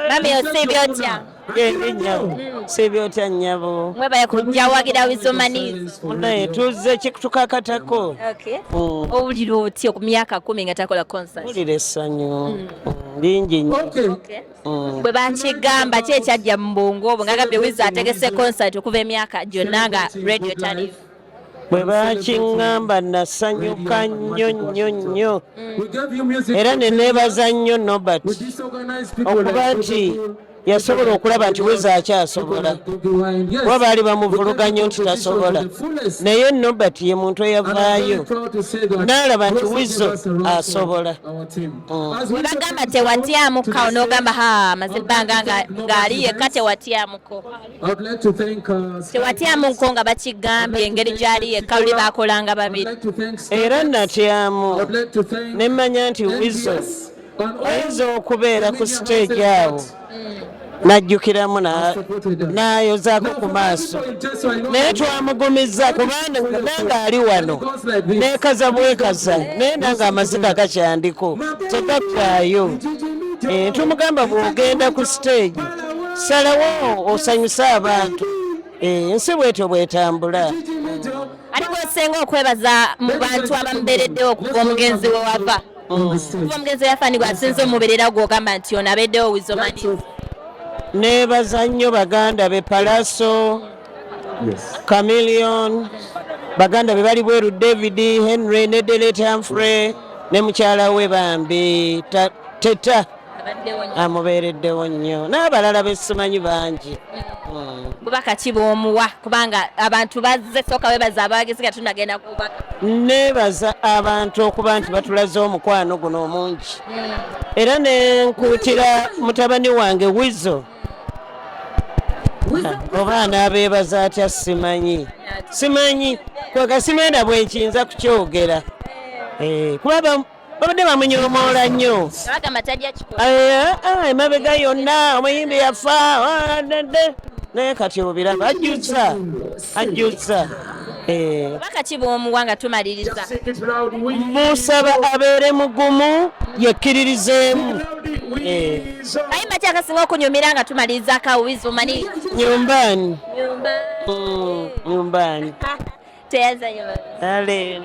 Mami osibyotya. Nnyabo sibyotya nnyabo. Mwebaye kujja wagira Wizomanies. Naye tuzze kikukakatako. Okay. Owulira otya ku myaka 10 nga takola concert? Owulira essanyu lingi nnyo. Okay. Bwe bakigamba ki ekyajja mu bwongo obwo nga gabye Wiz ategese concert okuva emyaka gyonna nga radio talifu? Bwe bakiŋŋamba nasanyuka nnyo nnyo nnyo era ne neebaza nnyo Norbert okuba nti yasobola okulaba nti Wiz akyasobola kuba baali bamuvuluganya nti tasobola naye Norbert ye muntu eyavaayo n'alaba nti Wiz asobola. Bwe bagamba tewatyamuka n'ogamba amaze ebbanga ng'ali yekka tewatyamuko. Tewatyamuko nga bakigambye engeri gy'ali yekka luli baakolanga babiri. Era natyamu ne mmanya nti Wiz ayinza okubeera ku stage awo najjukiramu n'ayozaako ku maaso naye twamugumizza kubanga nange ali wano neekaza bwekaza naye nange amaziga gakyandiko tegafaayo. Tumugamba bw'ogenda ku stage salawo osanyuse abantu ensi bwetyo bwetambula. Aliko osenga okwebaza mu bantu abamubeereddewo okuva omugenzi we wava kuva omugenzi we yafaanibwa asinze omubeerera gw'ogamba nti ono abeddewo Wizomanies? Neebaza nnyo baganda be Palaso, Chameleon, baganda be bali bweru David, Henry ne Delet Humphrey ne mukyala we Bambi Teta amubeereddewo nnyo n'abalala be simanyi bangi. Bubaka ki bw'omuwa kubanga abantu bazze sooka weebaza abawagizi nga tunagenda kubaka? Neebaza abantu okuba nti batulaze omukwano guno omungi era ne nkuutira mutabani wange Wizzo oba anaabeebaza atya simanyi kwega simenda bwenkiyinza kukyogera kuba babadde bamunyoomoola nnyo emabega yonna omuyimbi yafa naye kati obiraba ajjuzza. Bubaka ki bw'omuwa nga tumaliriza? Musaba abeere mugumu yekkiririzeemu. Kayimba ki akasinga okunyumira nga tumaliriza ka Wizomanies? Nyumbani. Teyazayo. Ale.